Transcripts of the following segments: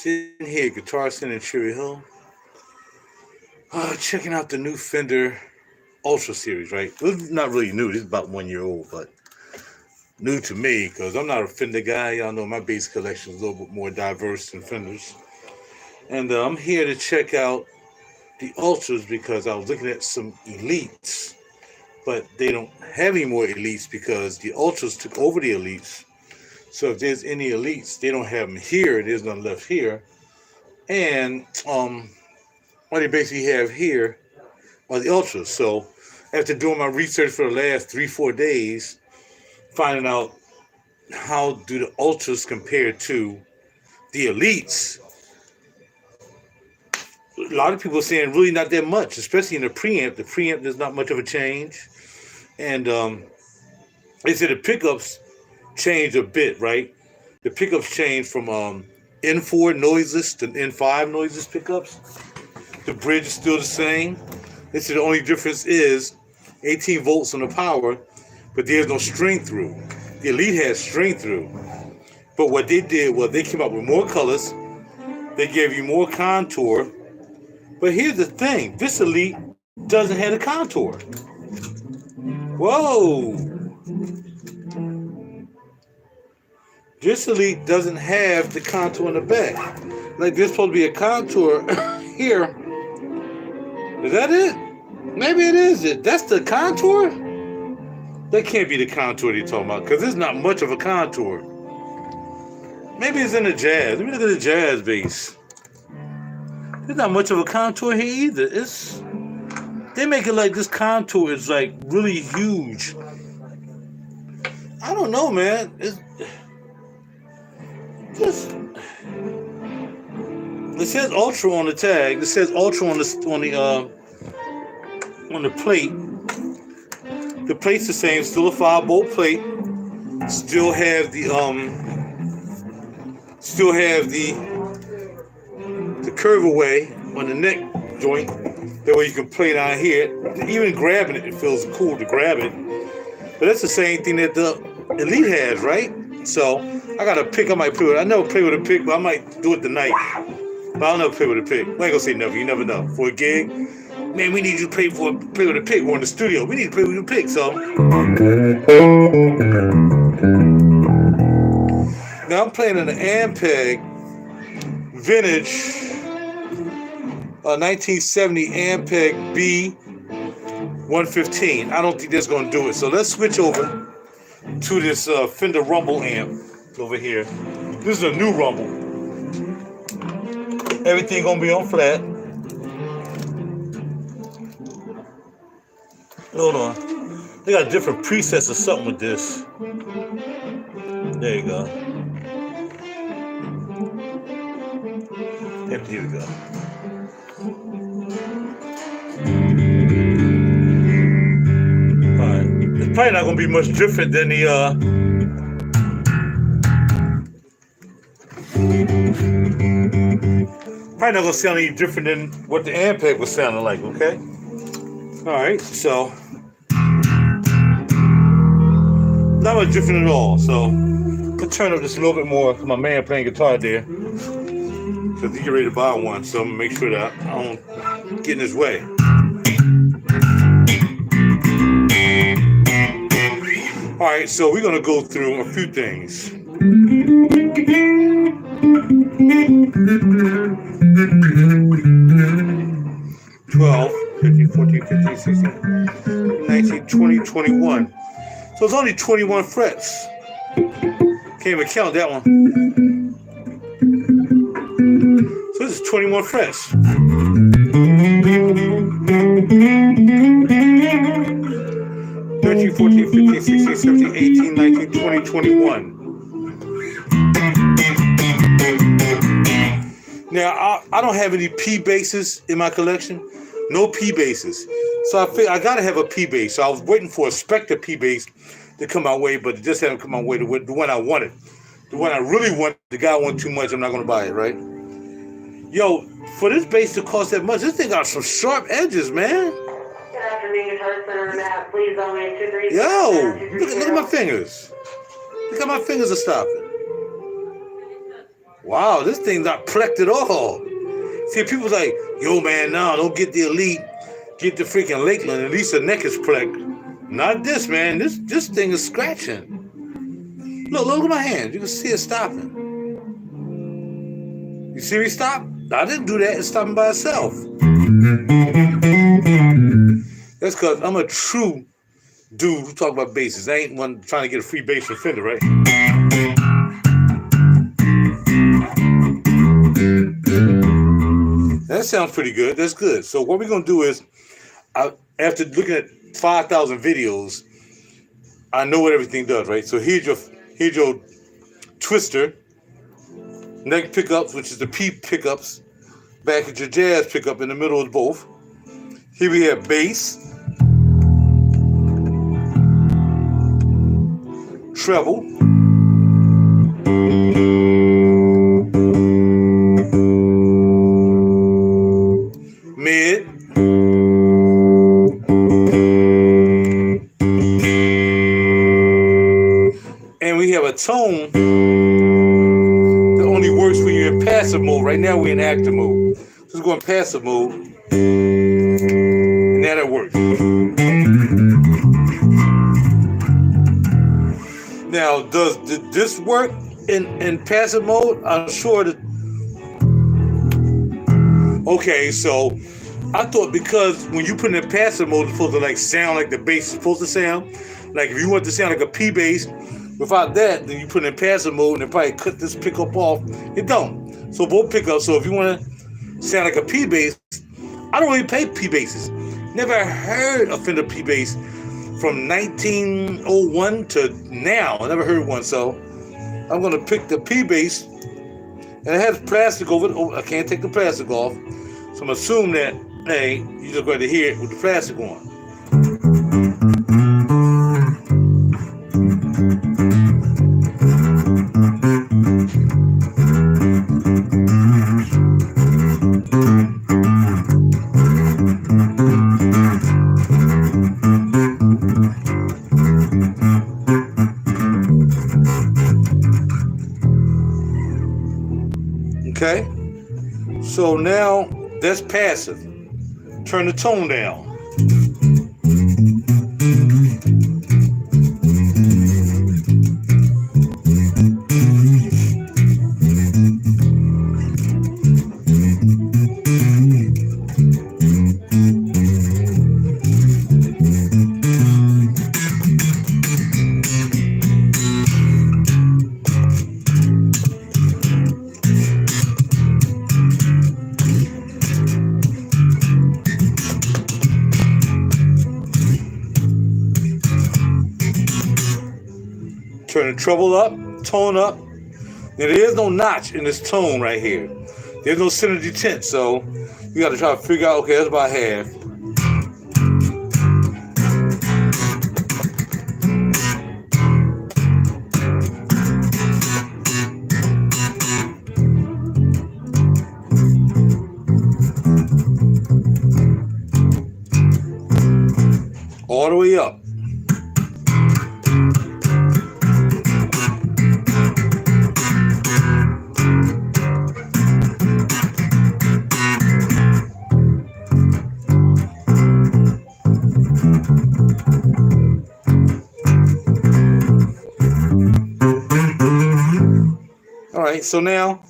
Sitting here, Guitar Center in Cherry Hill, checking out the new Fender Ultra series, right? It's not really new. This is about 1 year old, but new to me because I'm not a Fender guy. Y'all know my bass collection is a little bit more diverse than Fender's. And I'm here to check out the Ultras because I was looking at some Elites, but they don't have any more Elites because the Ultras took over the Elites. So if there's any Elites, they don't have them here. There's none left here. And what they basically have here are the Ultras. So after doing my research for the last 3-4 days, finding out how do the Ultras compare to the Elites, a lot of people are saying really not that much, especially in the preamp. The preamp, there's not much of a change. And they said the pickups changed a bit, right? The pickups changed from N4 noiseless to N5 noiseless pickups. The bridge is still the same. They said the only difference is 18 volts on the power, but there's no string through. The Elite has string through. But what they did was they came up with more colors. They gave you more contour. But here's the thing. This Elite doesn't have a contour. Whoa. This Elite doesn't have the contour in the back. Like there's supposed to be a contour here. Is that it? Maybe it is it. That's the contour? That can't be the contour they're talking about because there's not much of a contour. Maybe it's in the jazz. Let me look at the jazz bass. There's not much of a contour here either. They make it like this contour is like really huge. I don't know, man. It says Ultra on the tag. It says Ultra on the plate. The plate's the same. Still a 5-bolt plate. Still have the curve away on the neck joint. That way you can play down here. Even grabbing it feels cool to grab it. But that's the same thing that the Elite has, right? So I got a pick. I might play with it. I never play with a pick, but I might do it tonight. But I'll never play with a pick. I ain't gonna say never. You never know. For a gig, man, we need you to play with a pick. We're in the studio. We need to play with a pick. So now I'm playing in the Ampeg vintage 1970 Ampeg B115. I don't think that's gonna do it. So let's switch over to this Fender Rumble amp over here. This is a new Rumble. Everything gonna be on flat. Hold on. They got different presets or something with this. There you go. Yep, here we go. Alright. It's probably not gonna be much different than the probably not gonna sound any different than what the Ampeg was sounding like, okay? Alright, so not much different at all. So I'll turn up just a little bit more for my man playing guitar there. Because he's ready to buy one, so I'm gonna make sure that I don't get in his way. Alright, so we're gonna go through a few things. 12, 15, 14, 15, 16, 19, 20, 21. So it's only 21 frets. Can't even count that one. So this is 21 frets. 13, 14, 15, 16, 17, 18, 19, 20, 21. Now, I don't have any P basses in my collection. No P basses. So I figured I got to have a P bass. So I was waiting for a Spectre P bass to come my way, but it just hadn't come my way. The one I wanted. The one I really wanted, the guy wanted too much. I'm not going to buy it, right? Yo, for this bass to cost that much, this thing got some sharp edges, man. Good afternoon, Guitar Center. Matt, please only 230. Yo, look at my fingers. Look how my fingers are stopping. Wow, this thing's not plecked at all. See, people's like, yo, man, no, don't get the Elite. Get the freaking Lakeland. At least the neck is plecked. Not this, man. This thing is scratching. Look at my hand. You can see it stopping. You see me stop? I didn't do that. It's stopping by itself. That's because I'm a true dude who talk about basses. I ain't one trying to get a free bass from Fender, right? That sounds pretty good. That's good. So what we're going to do is, after looking at 5,000 videos, I know what everything does, right? So here's your twister, neck pickups, which is the P pickups, back at your jazz pickup in the middle of both. Here we have bass, treble, mid, and we have a tone that only works when you're in passive mode. Right now we're in active mode. Let's go in passive mode, and that'll work. Now, did this work in passive mode? I'm sure that. Okay, so I thought because when you put it in passive mode, it's supposed to like sound like the bass is supposed to sound. Like if you want to sound like a P bass, without that, then you put it in passive mode and it probably cut this pickup off. It don't. So both pickups. So if you want to sound like a P bass, I don't really play P basses. Never heard a Fender P bass from 1901 to now. I never heard one. So I'm gonna pick the P bass, and it has plastic over it. I can't take the plastic off, so I'm assuming that hey, you're just going to hear it with the plastic on. Okay, so now that's passive. Turn the tone down. Turn the treble up, tone up. Now there is no notch in this tone right here. There's no synergy tint, so you got to try to figure out, okay, that's about half. All the way up. All right, so now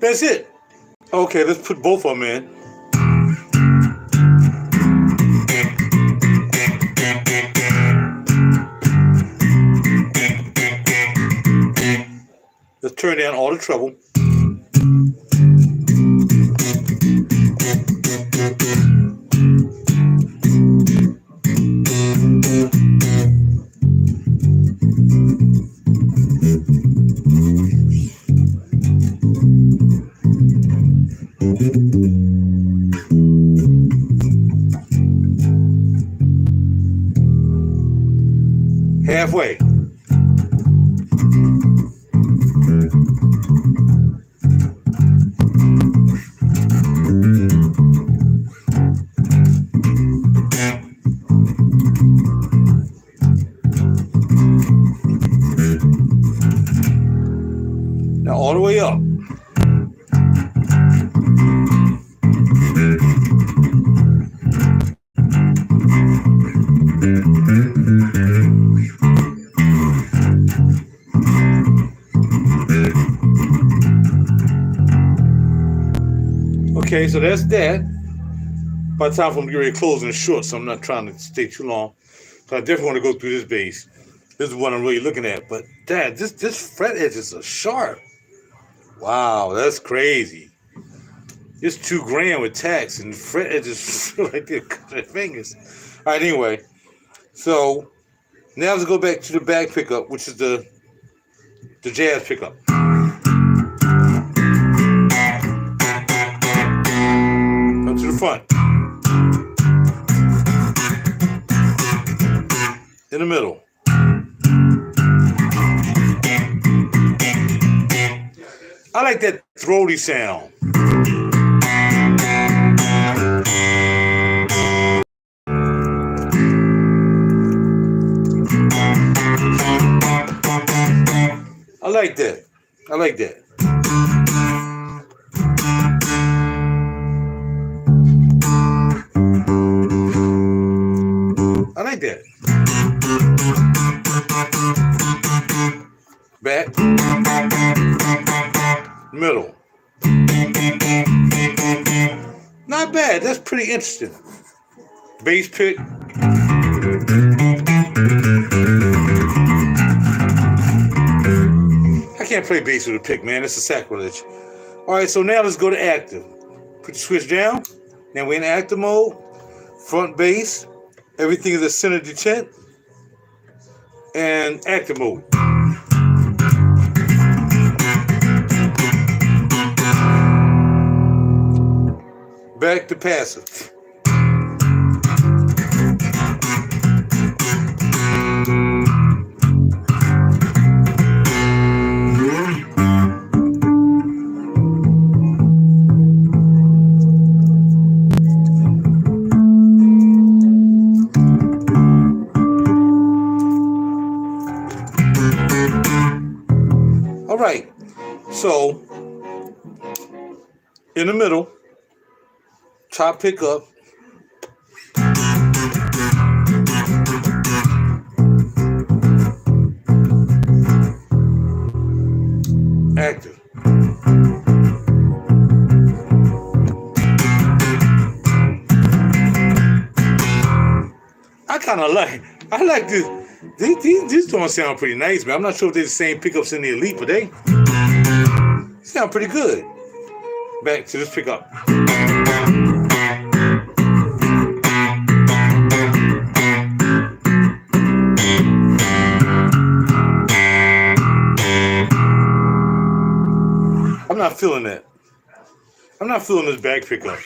that's it. Okay, let's put both of them in. Let's turn down all the treble. Halfway. Now all the way up. Okay, so that's that. By the time I'm getting ready to close and short, so I'm not trying to stay too long. So I definitely want to go through this bass. This is what I'm really looking at. But Dad, this fret edges are sharp. Wow, that's crazy. It's $2,000 with tax, and the fret edges feel like they're cut their fingers. All right, anyway. So now let's go back to the back pickup, which is the jazz pickup. Up to the front. In the middle. I like that throaty sound. I like that. I like that. I like that. Back. Middle. Not bad. That's pretty interesting. Bass pick. I can't play bass with a pick, man. It's a sacrilege. All right, so now let's go to active. Put the switch down. Now we're in active mode. Front bass. Everything is a center detent. And active mode. Back to passive. All right, so in the middle, top pickup, active. I like this. These don't sound pretty nice, man. I'm not sure if they're the same pickups in the Elite, but they sound pretty good. Back to this pickup. I'm not feeling that. I'm not feeling this back pickup.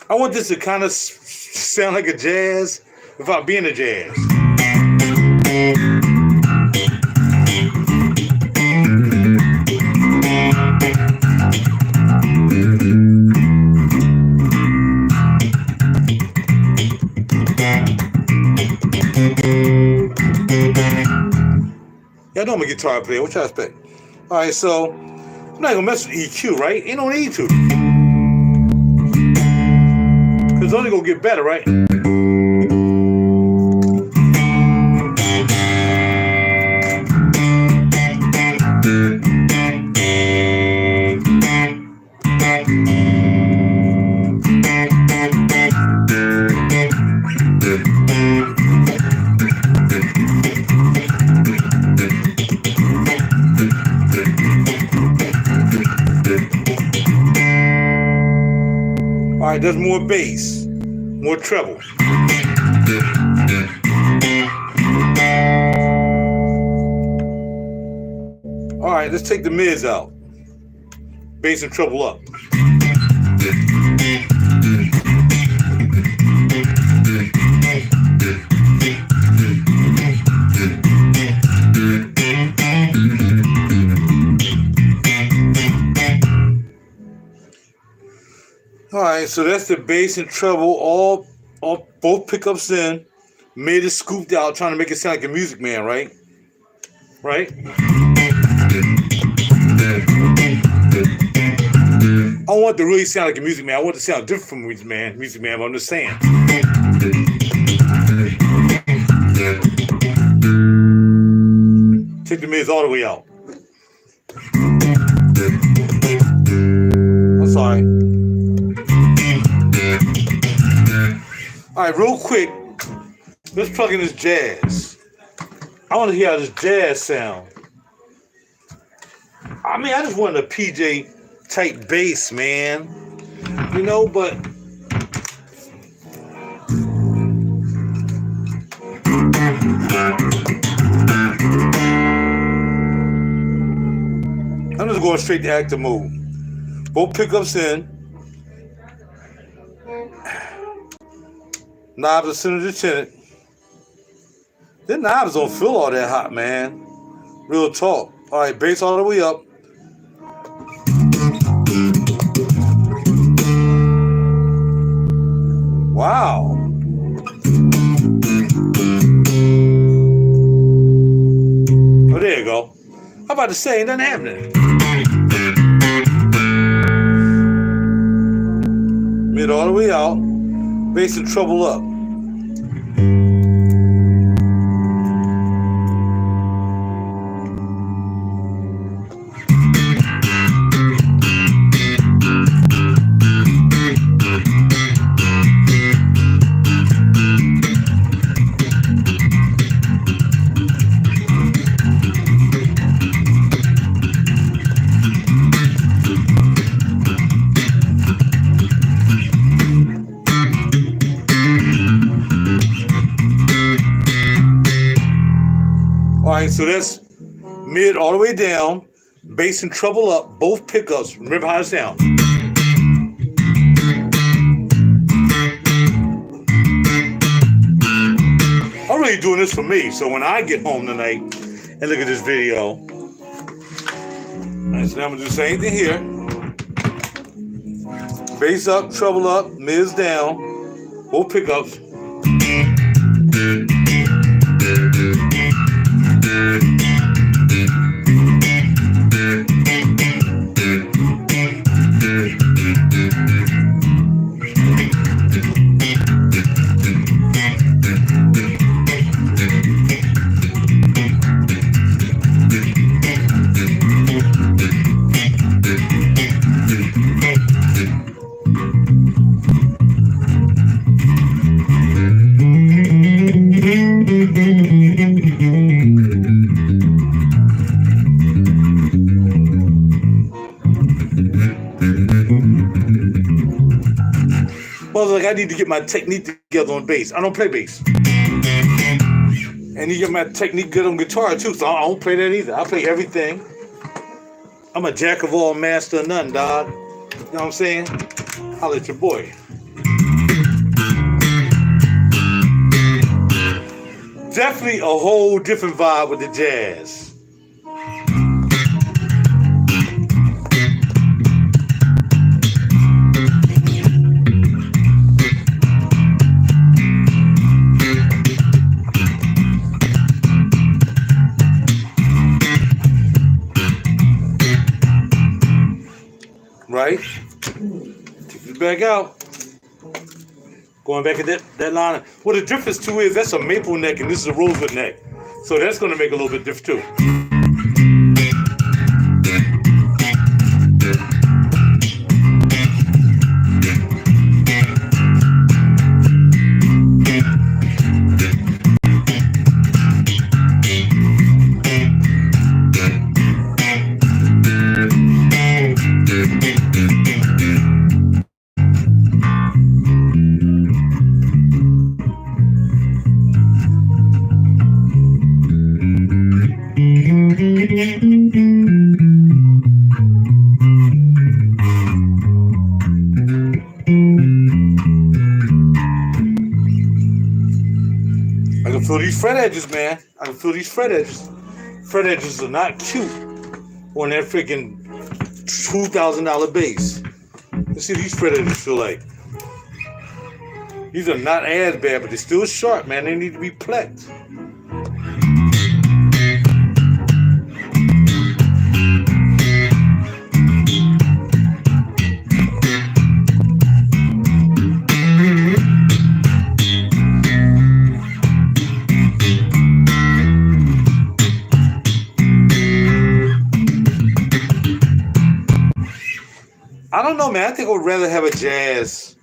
I want this to kind of sound like a jazz without being a jazz. Y'all know I'm a guitar player. What y'all expect? All right, so I'm not gonna mess with EQ, right? Ain't no need to. It's only gonna get better, right? All right, there's more bass, more treble. All right, let's take the mids out. Bass and treble up. All right, so that's the bass and treble, all both pickups in, made it scooped out, trying to make it sound like a Music Man, right? right? I don't want to really sound like a Music Man. I want to sound different from Music Man. But I'm just saying. Take the mids all the way out. I'm sorry. All right, real quick, let's plug in this jazz. I want to hear how this jazz sound. I mean, I just want a PJ type bass, man. You know, but I'm just going straight to active mode. Both pickups in. Knobs are center to tenant. The knobs don't feel all that hot, man. Real talk. All right, bass all the way up. Wow. Oh, there you go. I'm about to say, ain't nothing happening. Mid all the way out. Bass and treble up. Alright, so that's mid all the way down, bass and treble up, both pickups. Remember how it sounds. I'm really doing this for me, so when I get home tonight and look at this video, alright, so now I'm gonna do the same thing here. Bass up, treble up, mids down, both pickups. Like I need to get my technique together on bass. I don't play bass. And you get my technique good on guitar too, so I don't play that either. I play everything. I'm a jack of all, master of none, dog. You know what I'm saying? Holla at your boy. Definitely a whole different vibe with the jazz. Right? Take this back out. Going back at that line. Well, the difference too is that's a maple neck and this is a rosewood neck. So that's going to make a little bit different too. I can feel these fret edges, man. I can feel these fret edges. Fret edges are not cute on that freaking $2,000 bass. Let's see what these fret edges feel like. These are not as bad, but they're still sharp, man. They need to be plecked. don't know, man. I think I would rather have a jazz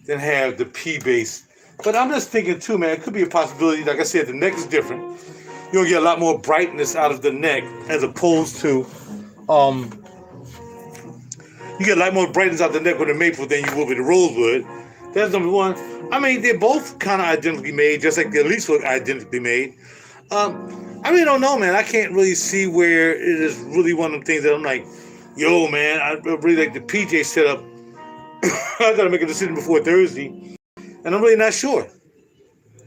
than have the P bass. But I'm just thinking too, man. It could be a possibility. Like I said, the neck is different. You're gonna get a lot more brightness out of the neck as opposed to you get a lot more brightness out of the neck with the maple than you would with the rosewood. That's number one. I mean, they're both kind of identically made, just like the Elites were identically made. I really don't know, man. I can't really see where it is really one of the things that I'm like, yo, man, I really like the PJ setup. I gotta make a decision before Thursday, and I'm really not sure.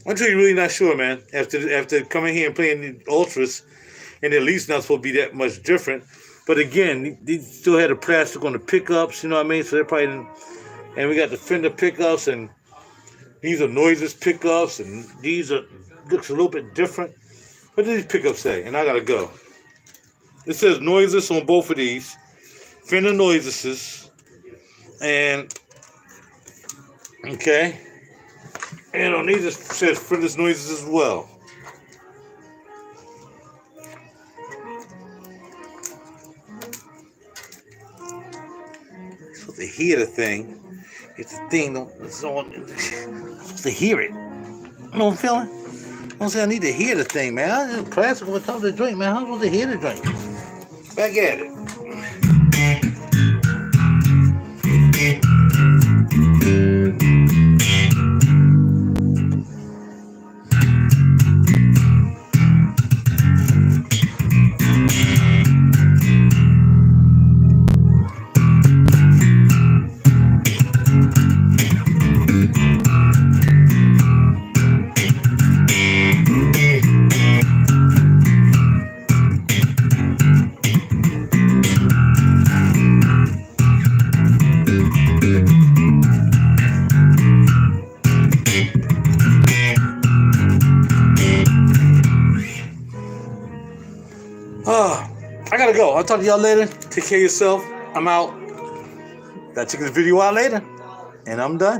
I'm really not sure, man. After coming here and playing the Ultras, and the Elites not supposed to be that much different. But again, they still had the plastic on the pickups, you know what I mean? So they're probably didn't, and we got the Fender pickups, and these are noiseless pickups, and these are looks a little bit different. What do these pickups say? And I gotta go. It says noiseless on both of these, Fender noiselesses, and okay, and on these it says Fender noises as well. You're supposed to hear the thing. If the thing it's on, you're supposed to hear it. You know what I'm feeling? I'm saying I need to hear the thing, man. It's plastic on top of the joint, man. How am I supposed to hear the joint? Back at it. I gotta go. I'll talk to y'all later. Take care of yourself. I'm out. Gotta check this video out later. And I'm done.